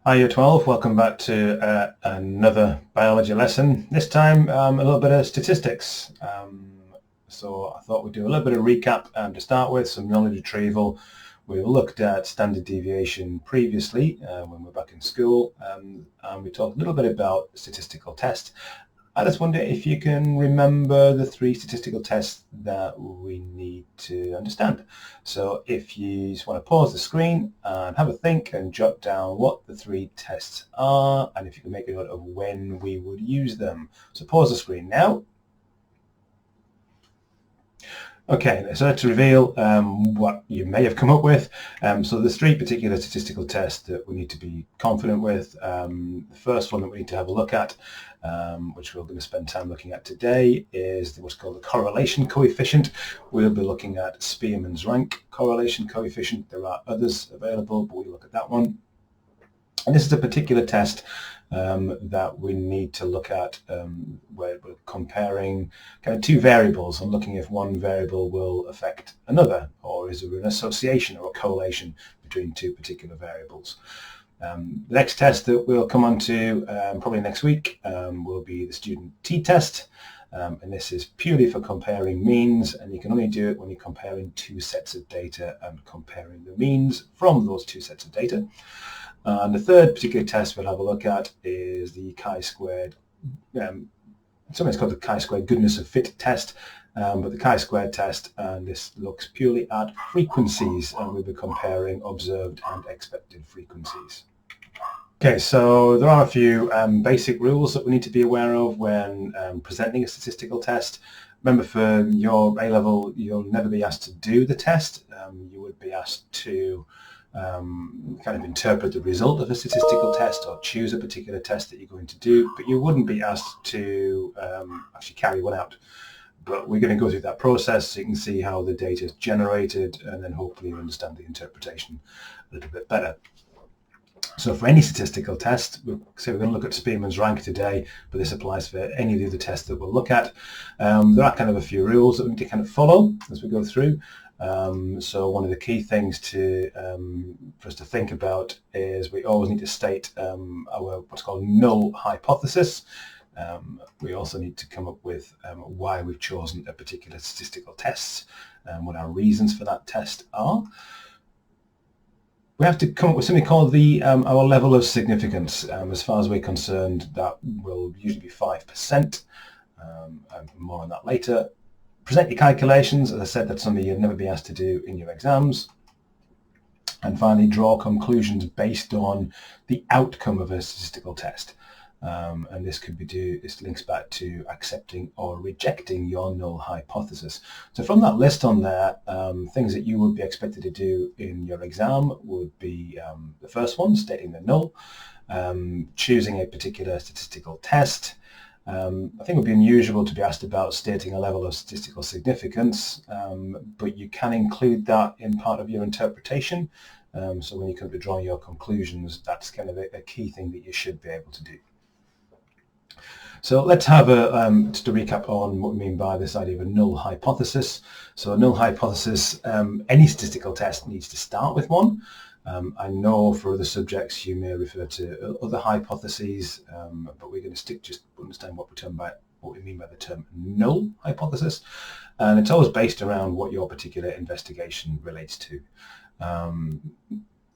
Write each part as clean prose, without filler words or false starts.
Hi Year 12, welcome back to another biology lesson. This time a little bit of statistics. So I thought we'd do a little bit of recap to start with, some knowledge retrieval. We looked at standard deviation previously when we were back in school, and we talked a little bit about statistical tests. I just wonder if you can remember the three statistical tests that we need to understand. So if you just want to pause the screen and have a think and jot down what the three tests are, and if you can make a note of when we would use them. So pause the screen now. Okay, so let's reveal what you may have come up with. So there's three particular statistical tests that we need to be confident with. The first one that we need to have a look at, which we're going to spend time looking at today, is what's called the correlation coefficient. We'll be looking at Spearman's rank correlation coefficient. There are others available, but we'll look at that one. And this is a particular test that we need to look at where we're comparing kind of two variables and looking if one variable will affect another, or is there an association or a correlation between two particular variables. The next test that we'll come on to probably next week will be the student t-test. And this is purely for comparing means, and you can only do it when you're comparing two sets of data and comparing the means from those two sets of data. And the third particular test we'll have a look at is the chi-squared, sometimes called the chi-squared goodness of fit test, but the chi-squared test, and this looks purely at frequencies, and we'll be comparing observed and expected frequencies. Okay, so there are a few basic rules that we need to be aware of when presenting a statistical test. Remember, for your A-level, you'll never be asked to do the test. You would be asked to kind of interpret the result of a statistical test or choose a particular test that you're going to do, but you wouldn't be asked to actually carry one out. But we're going to go through that process so you can see how the data is generated, and then hopefully you understand the interpretation a little bit better. So for any statistical test, we're going to look at Spearman's rank today, but this applies for any of the other tests that we'll look at. There are kind of a few rules that we need to kind of follow as we go through. So one of the key things for us to think about is we always need to state our what's called null hypothesis. We also need to come up with why we've chosen a particular statistical test and what our reasons for that test are. We have to come up with something called our level of significance. As far as we're concerned, that will usually be 5%. And more on that later. Present your calculations. As I said, that's something you'll never be asked to do in your exams. And finally, draw conclusions based on the outcome of a statistical test. And this links back to accepting or rejecting your null hypothesis. So from that list on there, things that you would be expected to do in your exam would be the first one, stating the null, choosing a particular statistical test. I think it would be unusual to be asked about stating a level of statistical significance, but you can include that in part of your interpretation. So when you come to drawing your conclusions, that's kind of a key thing that you should be able to do. So let's have just a recap on what we mean by this idea of a null hypothesis. So a null hypothesis, any statistical test needs to start with one. I know for other subjects you may refer to other hypotheses, but we're going to just understand what we mean by the term null hypothesis, and it's always based around what your particular investigation relates to.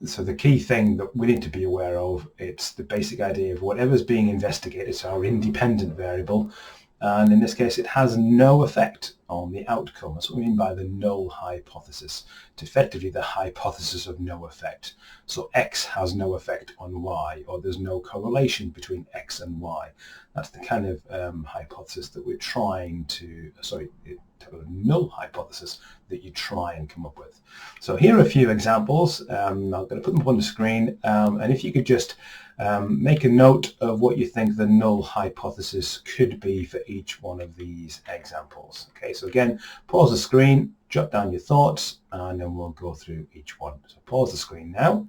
So the key thing that we need to be aware of, it's the basic idea of whatever's being investigated, so our independent variable, and in this case it has no effect on the outcome. That's what we mean by the null hypothesis. It's effectively the hypothesis of no effect. So X has no effect on Y, or there's no correlation between X and Y. That's the kind of hypothesis that we're trying to, null hypothesis that you try and come up with. So here are a few examples. I'm going to put them up on the screen, and if you could just make a note of what you think the null hypothesis could be for each one of these examples. Okay, so again, pause the screen, jot down your thoughts, and then we'll go through each one. So pause the screen now.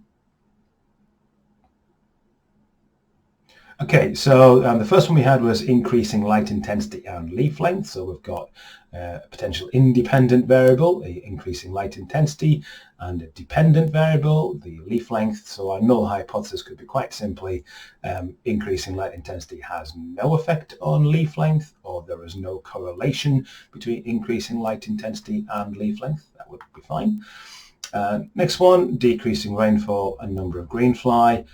Okay, so the first one we had was increasing light intensity and leaf length. So we've got a potential independent variable, increasing light intensity, and a dependent variable, the leaf length. So our null hypothesis could be quite simply increasing light intensity has no effect on leaf length, or there is no correlation between increasing light intensity and leaf length. That would be fine. Next one, decreasing rainfall and number of greenfly.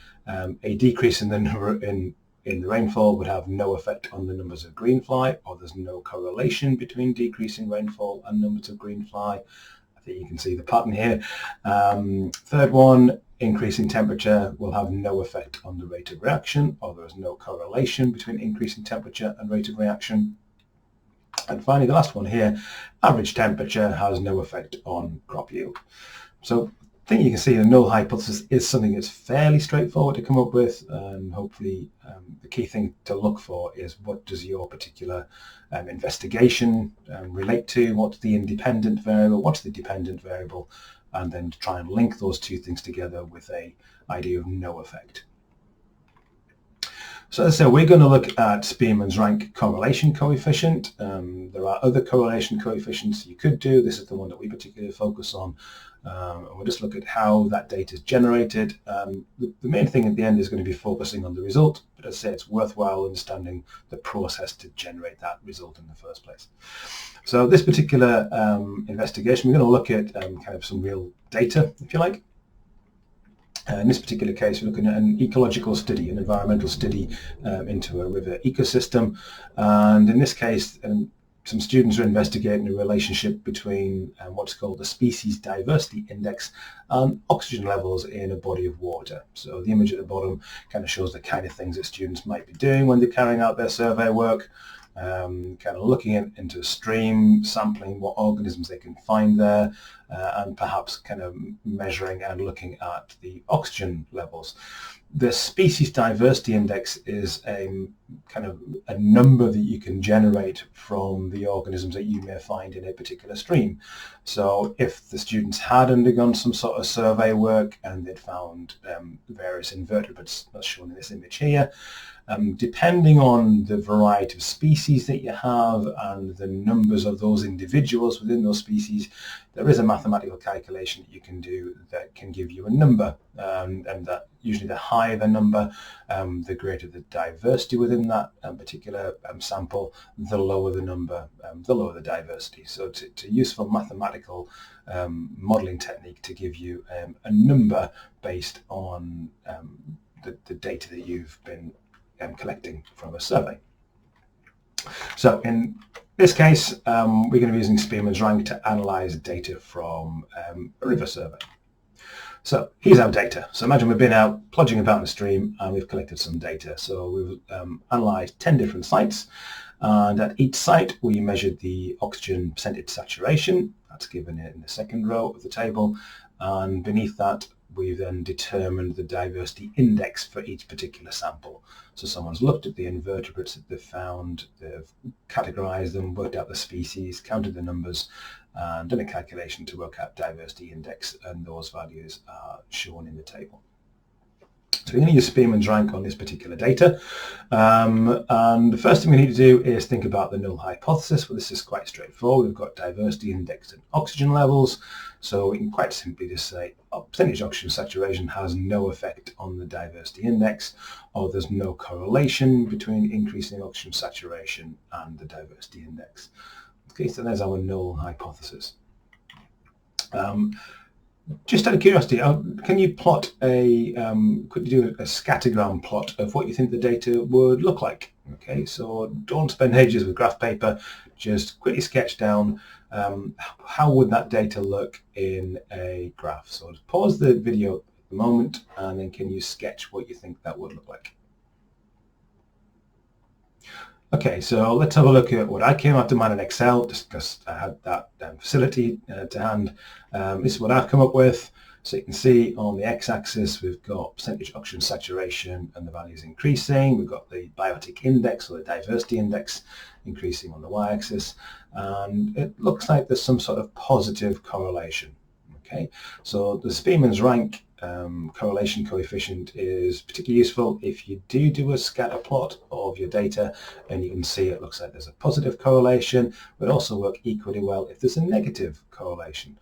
A decrease in the number in the rainfall would have no effect on the numbers of greenfly, or there's no correlation between decreasing rainfall and numbers of greenfly. I think you can see the pattern here. Third one, increasing temperature will have no effect on the rate of reaction, or there is no correlation between increasing temperature and rate of reaction. And finally, the last one here, average temperature has no effect on crop yield. So I think you can see the null hypothesis is something that's fairly straightforward to come up with, and hopefully the key thing to look for is what does your particular investigation relate to, what's the independent variable, what's the dependent variable, and then try and link those two things together with an idea of no effect. So as I said, we're going to look at Spearman's rank correlation coefficient. There are other correlation coefficients you could do. This is the one that we particularly focus on. And we'll just look at how that data is generated. The main thing at the end is going to be focusing on the result, but as I say, it's worthwhile understanding the process to generate that result in the first place. So this particular investigation, we're going to look at kind of some real data, if you like. In this particular case, we're looking at an ecological study, an environmental study into a river ecosystem. And in this case, some students are investigating the relationship between what's called the species diversity index and oxygen levels in a body of water. So the image at the bottom kind of shows the kind of things that students might be doing when they're carrying out their survey work. Kind of looking into a stream, sampling what organisms they can find there, and perhaps kind of measuring and looking at the oxygen levels. The species diversity index is a kind of a number that you can generate from the organisms that you may find in a particular stream. So if the students had undergone some sort of survey work and they'd found various invertebrates, as shown in this image here, depending on the variety of species that you have and the numbers of those individuals within those species, there is a mathematical calculation that you can do that can give you a number, and that usually the higher the number, the greater the diversity within that particular sample, the lower the number, the lower the diversity. So it's a useful mathematical modelling technique to give you a number based on the data that you've been collecting from a survey. So in this case, we're going to be using Spearman's rank to analyse data from a river survey. So here's our data. So imagine we've been out plodging about in the stream and we've collected some data. So we've analysed 10 different sites, and at each site we measured the oxygen percentage saturation. That's given in the second row of the table, and beneath that we then determined the diversity index for each particular sample. So someone's looked at the invertebrates that they've found, they've categorised them, worked out the species, counted the numbers, and done a calculation to work out diversity index, and those values are shown in the table. So we're going to use Spearman's rank on this particular data, and the first thing we need to do is think about the null hypothesis. Well, this is quite straightforward. We've got diversity index and oxygen levels, so we can quite simply just say percentage oxygen saturation has no effect on the diversity index, or there's no correlation between increasing oxygen saturation and the diversity index. Okay, so there's our null hypothesis. Just out of curiosity, can you plot could you do a scattergram plot of what you think the data would look like? Okay, so don't spend ages with graph paper, just quickly sketch down how would that data look in a graph. So just pause the video at the moment, and then can you sketch what you think that would look like? Okay, so let's have a look at what I came up to mine in Excel, just because I had that facility to hand. This is what I've come up with. So you can see on the x-axis we've got percentage oxygen saturation and the value is increasing. We've got the biotic index or the diversity index increasing on the y-axis, and it looks like there's some sort of positive correlation. Okay, so the Spearman's rank correlation coefficient is particularly useful if you do a scatter plot of your data, and you can see it looks like there's a positive correlation, but also work equally well if there's a negative correlation.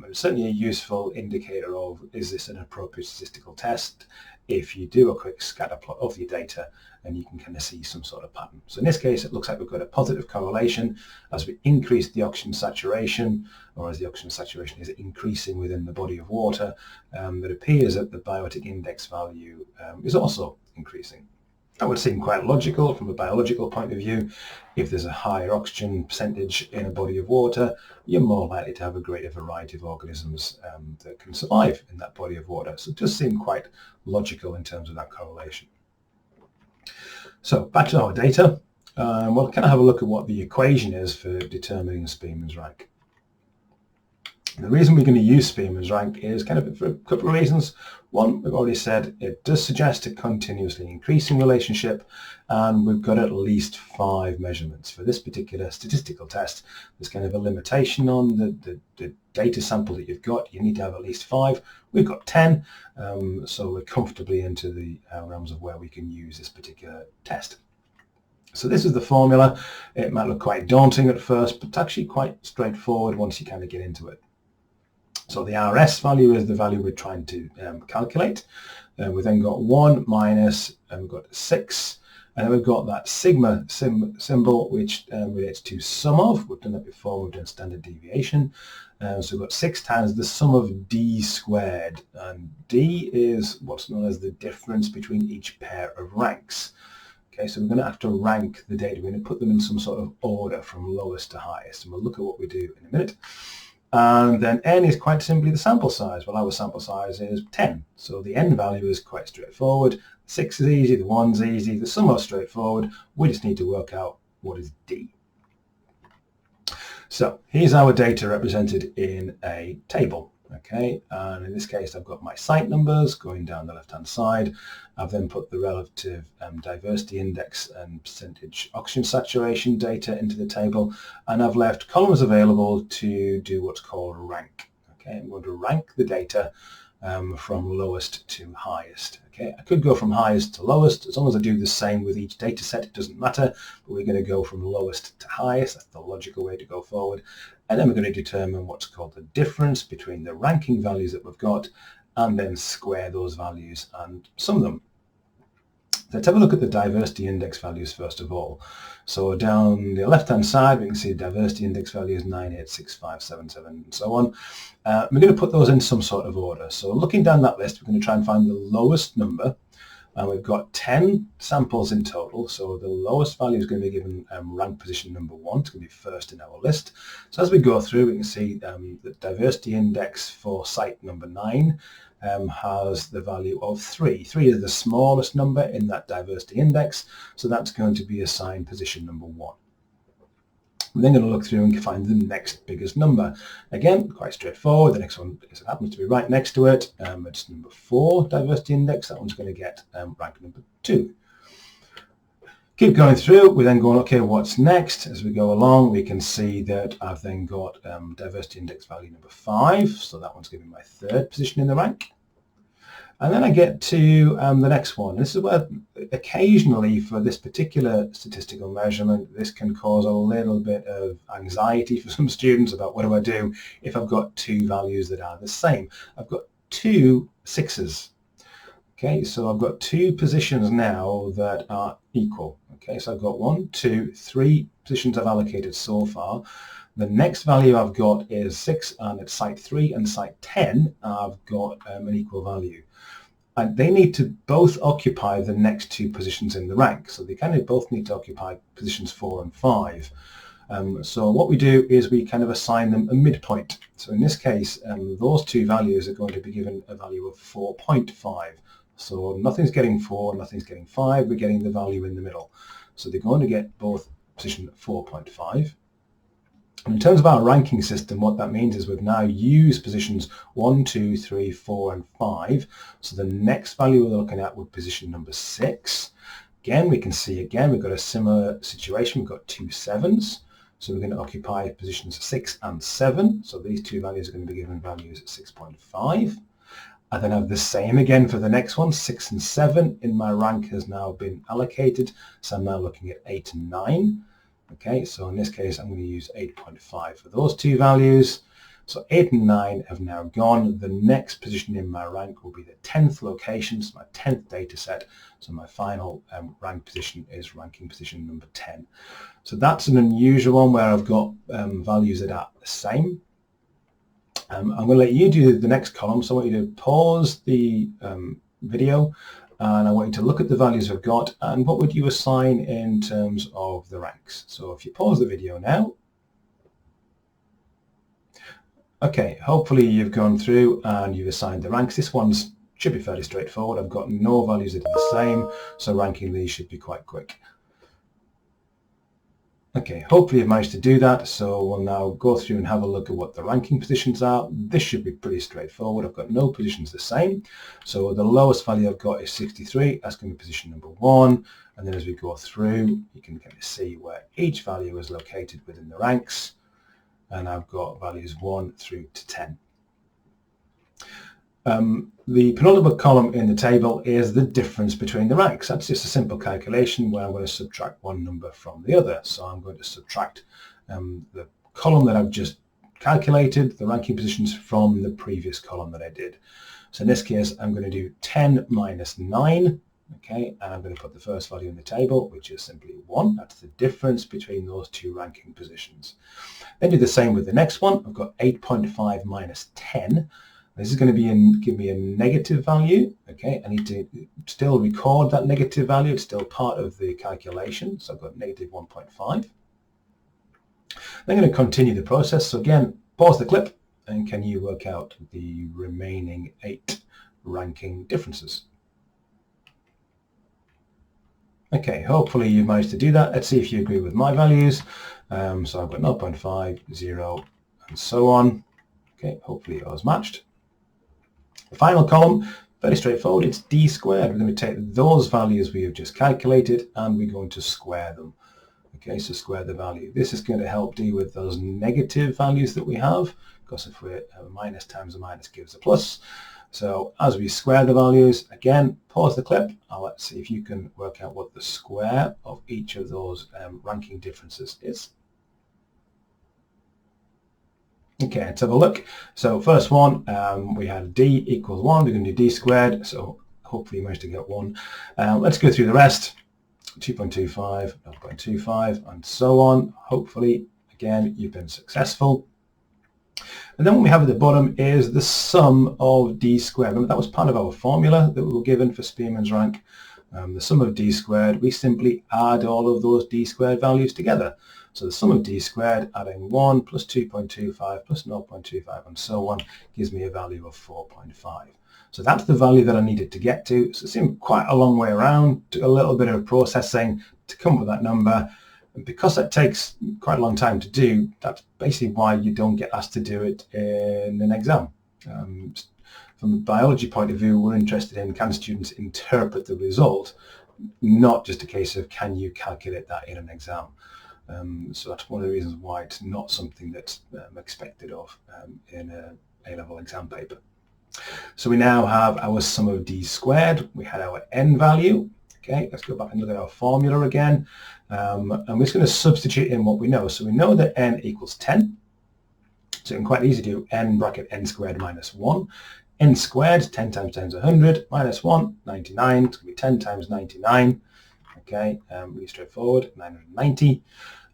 It's certainly a useful indicator of, is this an appropriate statistical test, if you do a quick scatter plot of your data and you can kind of see some sort of pattern. So in this case, it looks like we've got a positive correlation as we increase the oxygen saturation, or as the oxygen saturation is increasing within the body of water. It appears that the biotic index value is also increasing. That would seem quite logical from a biological point of view. If there's a higher oxygen percentage in a body of water, you're more likely to have a greater variety of organisms that can survive in that body of water. So it does seem quite logical in terms of that correlation. So back to our data. We'll kind of have a look at what the equation is for determining Spearman's rank. The reason we're going to use Spearman's rank is kind of for a couple of reasons. One, we've already said it does suggest a continuously increasing relationship, and we've got at least 5 measurements. For this particular statistical test, there's kind of a limitation on the data sample that you've got. You need to have at least 5. We've got 10, so we're comfortably into the realms of where we can use this particular test. So this is the formula. It might look quite daunting at first, but it's actually quite straightforward once you kind of get into it. So the RS value is the value we're trying to calculate. We've then got 1 minus, and we've got 6, and then we've got that sigma symbol, which relates to sum of. We've done that before, we've done standard deviation. So we've got 6 times the sum of d squared, and d is what's known as the difference between each pair of ranks. Okay, so we're going to have to rank the data. We're going to put them in some sort of order from lowest to highest, and we'll look at what we do in a minute. And then n is quite simply the sample size. Well, our sample size is 10, so the n value is quite straightforward. 6 is easy, the 1's easy, the sum is straightforward. We just need to work out what is d. So here's our data represented in a table. Okay, and in this case I've got my site numbers going down the left hand side. I've then put the relative diversity index and percentage oxygen saturation data into the table, and I've left columns available to do what's called rank. Okay, I'm going to rank the data from lowest to highest. Okay, I could go from highest to lowest. As long as I do the same with each data set, it doesn't matter, but we're going to go from lowest to highest. That's the logical way to go forward. And then we're going to determine what's called the difference between the ranking values that we've got, and then square those values and sum them. Let's have a look at the diversity index values first of all. So down the left hand side we can see the diversity index values 9, 8, 6, 5, 7, 7 and so on. We're going to put those in some sort of order. So looking down that list, we're going to try and find the lowest number. And we've got 10 samples in total, so the lowest value is going to be given rank position number 1. It's going to be first in our list. So as we go through, we can see the diversity index for site number 9 has the value of 3. 3 is the smallest number in that diversity index, so that's going to be assigned position number 1. We're then going to look through and find the next biggest number. Again, quite straightforward. The next one happens to be right next to it. It's number 4 diversity index. That one's going to get rank number 2. Keep going through. We're then going, okay, what's next? As we go along, we can see that I've then got diversity index value number 5. So that one's giving my 3rd position in the rank. And then I get to the next one. This is where occasionally for this particular statistical measurement, this can cause a little bit of anxiety for some students about what do I do if I've got 2 values that are the same. I've got 2 6s. Okay, so I've got 2 positions now that are equal. Okay, so I've got 1, 2, 3 positions I've allocated so far. The next value I've got is 6, and at site 3 and site 10 I've got an equal value. And they need to both occupy the next 2 positions in the rank. So they kind of both need to occupy positions 4 and 5. So what we do is we kind of assign them a midpoint. So in this case, those 2 values are going to be given a value of 4.5. So nothing's getting 4, nothing's getting 5. We're getting the value in the middle. So they're going to get both position 4.5. And in terms of our ranking system, what that means is we've now used positions 1, 2, 3, 4 and 5. So the next value we're looking at would position number 6. Again, we can see again we've got a similar situation. We've got 2 7s. So we're going to occupy positions 6 and 7. So these 2 values are going to be given values at 6.5. I then have the same again for the next one. 6 and 7 in my rank has now been allocated, so I'm now looking at 8 and 9. Okay, so in this case I'm going to use 8.5 for those two values. So 8 and 9 have now gone. The next position in my rank will be the 10th location, so my 10th data set. So my final rank position is ranking position number 10. So that's an unusual one where I've got values that are the same. I'm going to let you do the next column, so I want you to pause the video and I want you to look at the values I've got and what would you assign in terms of the ranks. So if you pause the video now, okay, hopefully you've gone through and you've assigned the ranks. This one should be fairly straightforward. I've got no values that are the same, so ranking these should be quite quick. Okay, hopefully you've managed to do that, so we'll now go through and have a look at what the ranking positions are. This should be pretty straightforward. I've got no positions the same, so the lowest value I've got is 63. That's going to be position number 1, and then as we go through, you can kind of see where each value is located within the ranks, and I've got values 1 through to 10. The penultimate column in the table is the difference between the ranks. That's just a simple calculation where I'm going to subtract one number from the other. So I'm going to subtract the column that I've just calculated, the ranking positions, from the previous column that I did. So in this case, I'm going to do 10 minus 9, okay, and I'm going to put the first value in the table, which is simply 1. That's the difference between those two ranking positions. Then do the same with the next one. I've got 8.5 minus 10. This is going to give me a negative value. Okay, I need to still record that negative value. It's still part of the calculation. So I've got negative 1.5. I'm going to continue the process. So again, pause the clip and can you work out the remaining 8 ranking differences? Okay, hopefully you've managed to do that. Let's see if you agree with my values. So I've got 0.5, 0, and so on. Okay, hopefully yours matched. The final column, very straightforward, it's d squared. We're going to take those values we have just calculated and we're going to square them. Okay, so square the value. This is going to help deal with those negative values that we have, because if we're minus times a minus gives a plus. So as we square the values, again, pause the clip and let's see if you can work out what the square of each of those ranking differences is. Okay, let's have a look. So first one, we had d equals 1. We're going to do d squared, so hopefully you managed to get 1. Let's go through the rest. 2.25, 0.25, and so on. Hopefully, again, you've been successful. And then what we have at the bottom is the sum of d squared. Remember, that was part of our formula that we were given for Spearman's rank. The sum of d squared, we simply add all of those d squared values together. So the sum of d squared, adding 1 plus 2.25 plus 0.25 and so on, gives me a value of 4.5. So that's the value that I needed to get to. So it seemed quite a long way around, took a little bit of processing to come up with that number. And because that takes quite a long time to do, that's basically why you don't get asked to do it in an exam. From a biology point of view, we're interested in can students interpret the result, not just a case of can you calculate that in an exam. So that's one of the reasons why it's not something that's expected of in an A-level exam paper. So we now have our sum of d squared. We had our n value. Okay, let's go back and look at our formula again. And we're just going to substitute in what we know. So we know that n equals 10. So you can quite easily do n bracket n squared minus 1. N squared, 10 times 10 is 100, minus 1, 99. It's going to be 10 times 99. Okay, really straightforward, 990.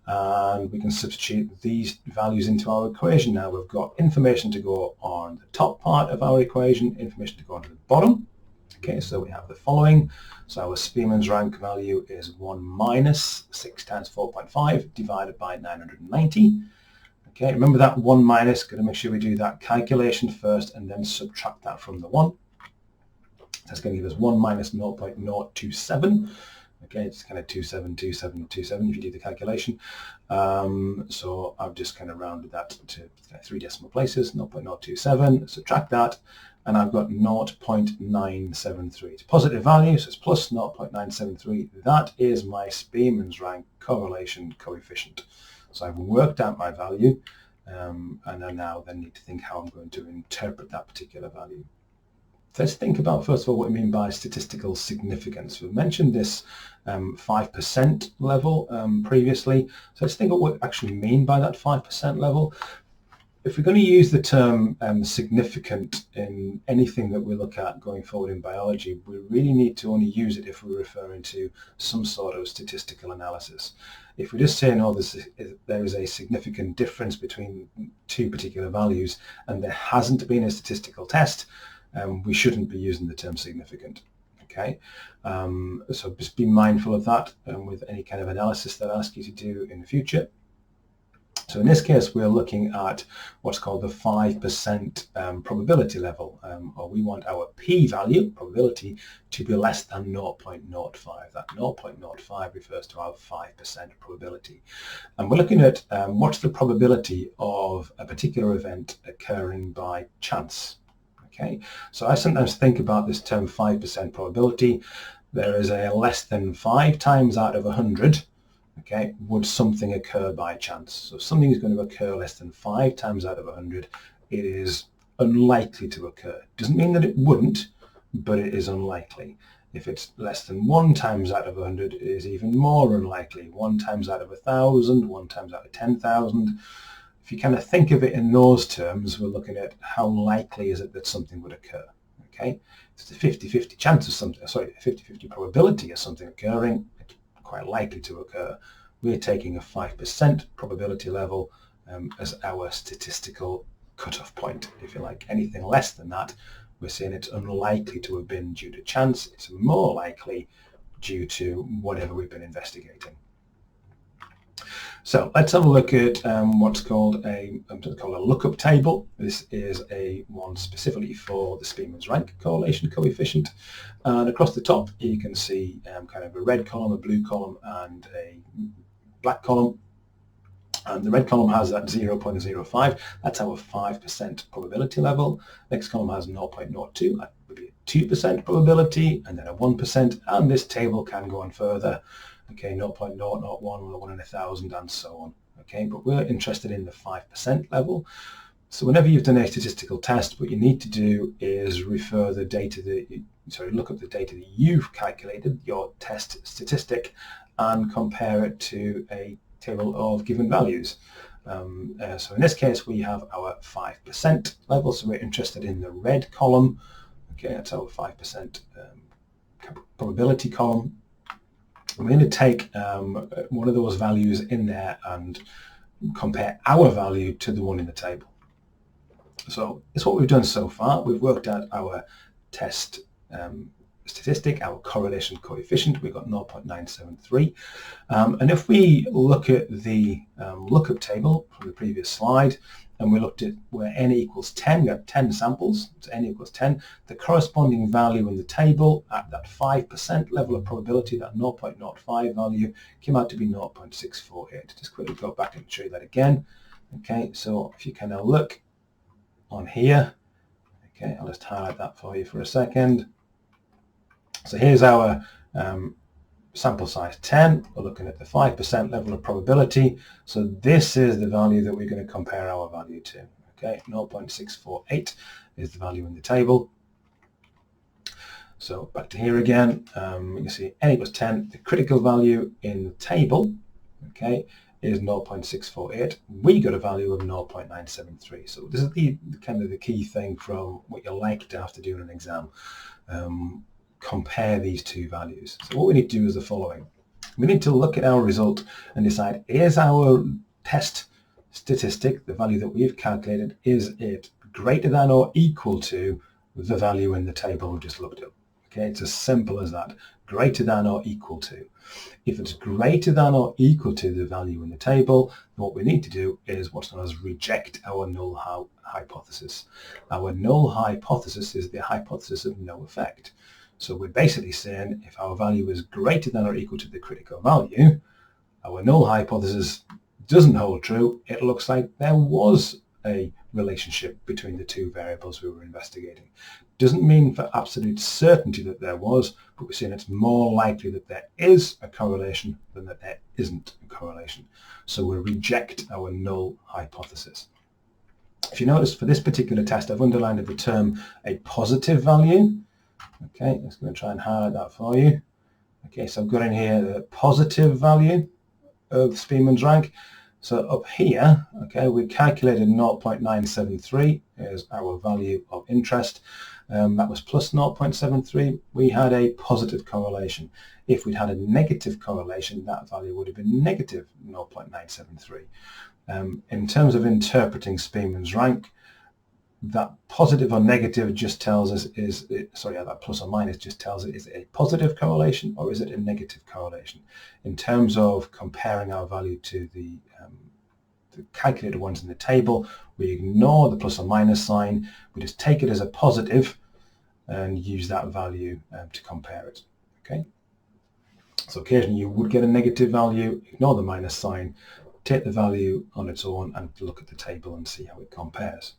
And we can substitute these values into our equation. Now we've got information to go on the top part of our equation, information to go on the bottom. Okay, so we have the following. So our Spearman's rank value is 1 minus 6 times 4.5 divided by 990. Okay, remember that 1 minus, got to make sure we do that calculation first and then subtract that from the 1. That's going to give us 1 minus 0.027. Okay, it's kind of 272727 if you do the calculation. So I've just kind of rounded that to 3 decimal places, 0.027, subtract that, and I've got 0.973. It's a positive value, so it's plus 0.973. That is my Spearman's rank correlation coefficient. So I've worked out my value, and I now need to think how I'm going to interpret that particular value. Let's think about, first of all, what we mean by statistical significance. We've mentioned this 5% level previously. So let's think of what we actually mean by that 5% level. If we're going to use the term significant in anything that we look at going forward in biology, we really need to only use it if we're referring to some sort of statistical analysis. If we just say, no, there is a significant difference between two particular values and there hasn't been a statistical test, we shouldn't be using the term significant. Okay, so just be mindful of that with any kind of analysis that I ask you to do in the future. So in this case, we're looking at what's called the 5% probability level, or we want our p-value, probability, to be less than 0.05. That 0.05 refers to our 5% probability. And we're looking at what's the probability of a particular event occurring by chance. Okay, so I sometimes think about this term 5% probability. There is a less than 5 times out of 100. Okay, would something occur by chance? So if something is going to occur less than 5 times out of 100, it is unlikely to occur. Doesn't mean that it wouldn't, but it is unlikely. If it's less than 1 times out of 100, it is even more unlikely. 1 times out of 1,000, 1 times out of 10,000. If you kind of think of it in those terms, we're looking at how likely is it that something would occur. Okay, it's a 50-50 chance of something, sorry, a 50-50 probability of something occurring. It's quite likely to occur. We're taking a 5% probability level as our statistical cutoff point, if you like. Anything less than that, we're saying it's unlikely to have been due to chance. It's more likely due to whatever we've been investigating. So let's have a look at what's called a lookup table. This is one specifically for the Spearman's rank correlation coefficient. And across the top, you can see kind of a red column, a blue column, and a black column. And the red column has that 0.05. That's our 5% probability level. Next column has 0.02. That would be a 2% probability, and then a 1%. And this table can go on further. Okay, 0.001, 1 in 1,000, and so on. Okay, but we're interested in the 5% level. So whenever you've done a statistical test, what you need to do is refer the data look up the data that you've calculated, your test statistic, and compare it to a table of given values. So in this case, we have our 5% level, so we're interested in the red column. Okay, that's our 5% probability column. We're going to take one of those values in there and compare our value to the one in the table. So it's what we've done so far. We've worked out our test statistic, our correlation coefficient. We've got 0.973. And if we look at the lookup table from the previous slide, and we looked at where n equals 10, we have 10 samples, so n equals 10, the corresponding value in the table at that 5% level of probability, that 0.05 value, came out to be 0.648. Just quickly go back and show you that again. Okay, so if you kind of look on here, okay, I'll just highlight that for you for a second. So here's our sample size 10. We're looking at the 5% level of probability. So this is the value that we're going to compare our value to. Okay, 0.648 is the value in the table. So back to here again, you can see n equals 10. The critical value in the table, okay, is 0.648. We got a value of 0.973. So this is the kind of the key thing from what you're likely to have to do in an exam. Compare these two values. So what we need to do is the following. We need to look at our result and decide, is our test statistic, the value that we've calculated, is it greater than or equal to the value in the table we just looked at? Okay, it's as simple as that. Greater than or equal to. If it's greater than or equal to the value in the table, then what we need to do is what's known as reject our null hypothesis. Our null hypothesis is the hypothesis of no effect. So we're basically saying if our value is greater than or equal to the critical value, our null hypothesis doesn't hold true. It looks like there was a relationship between the two variables we were investigating. Doesn't mean for absolute certainty that there was, but we're saying it's more likely that there is a correlation than that there isn't a correlation. So we reject our null hypothesis. If you notice, for this particular test, I've underlined the term a positive value. Okay, I'm just going to try and highlight that for you. Okay, so I've got in here the positive value of Spearman's rank. So up here, okay, we calculated 0.973 as our value of interest. That was plus 0.73. We had a positive correlation. If we'd had a negative correlation, that value would have been negative 0.973. In terms of interpreting Spearman's rank, that positive or negative just tells us that plus or minus just tells us, is it a positive correlation or is it a negative correlation? In terms of comparing our value to the calculated ones in the table, we ignore the plus or minus sign, we just take it as a positive and use that value to compare it. Okay. So occasionally you would get a negative value, ignore the minus sign, take the value on its own and look at the table and see how it compares.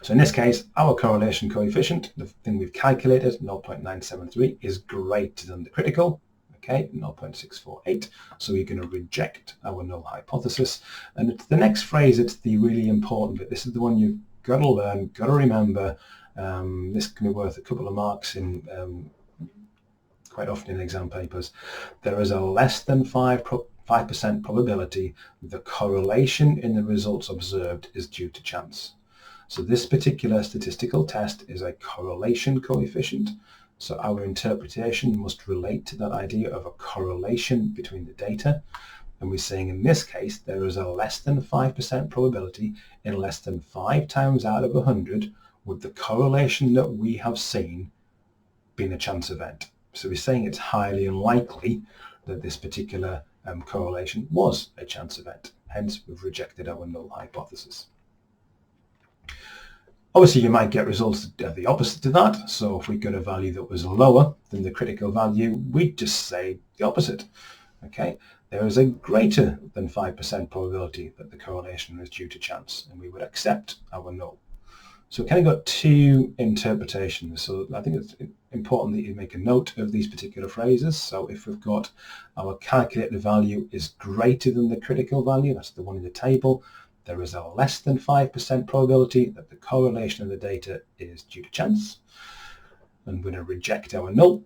So in this case, our correlation coefficient, the thing we've calculated, 0.973, is greater than the critical, okay, 0.648. So we're going to reject our null hypothesis. And it's the next phrase, it's the really important bit. This is the one you've got to learn, got to remember. This can be worth a couple of marks in quite often in exam papers. There is a less than 5% probability the correlation in the results observed is due to chance. So this particular statistical test is a correlation coefficient. So our interpretation must relate to that idea of a correlation between the data. And we're saying in this case, there is a less than 5% probability in less than 5 times out of 100 would the correlation that we have seen being a chance event. So we're saying it's highly unlikely that this particular correlation was a chance event. Hence, we've rejected our null hypothesis. Obviously, you might get results that are the opposite to that. So if we got a value that was lower than the critical value, we'd just say the opposite. Okay, there is a greater than 5% probability that the correlation is due to chance, and we would accept our null. So we kind of got two interpretations. So I think it's important that you make a note of these particular phrases. So if we've got our calculated value is greater than the critical value, that's the one in the table, there is a less than 5% probability that the correlation of the data is due to chance, and we're going to reject our null.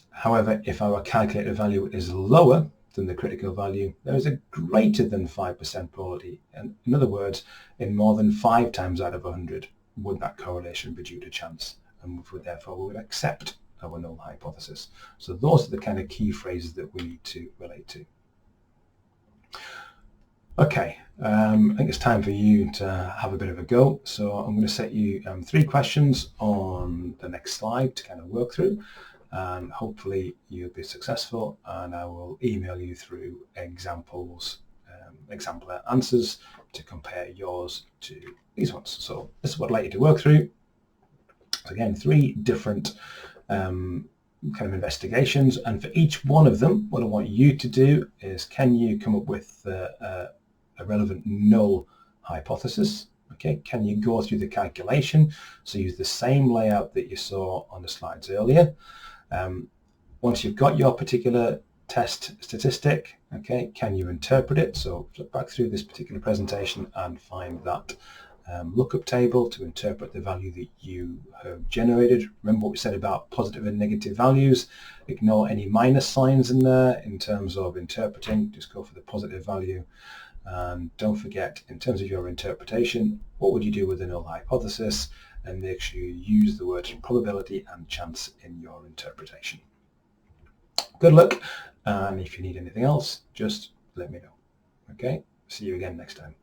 However, if our calculated value is lower than the critical value, there is a greater than 5% probability. And in other words, in more than 5 times out of 100, would that correlation be due to chance? And therefore, we would accept our null hypothesis. So those are the kind of key phrases that we need to relate to. Okay, I think it's time for you to have a bit of a go. So I'm going to set you 3 questions on the next slide to kind of work through. And hopefully you'll be successful, and I will email you through examples, example answers to compare yours to these ones. So this is what I'd like you to work through. So again, 3 different kind of investigations, and for each one of them, what I want you to do is, can you come up with a relevant null hypothesis? Okay, can you go through the calculation? So use the same layout that you saw on the slides earlier. Once you've got your particular test statistic, okay, can you interpret it? So flip back through this particular presentation and find that lookup table to interpret the value that you have generated. Remember what we said about positive and negative values. Ignore any minus signs in there in terms of interpreting. Just go for the positive value. And don't forget, in terms of your interpretation, what would you do with the null hypothesis? And make sure you use the words probability and chance in your interpretation. Good luck, and if you need anything else, just let me know. Okay, see you again next time.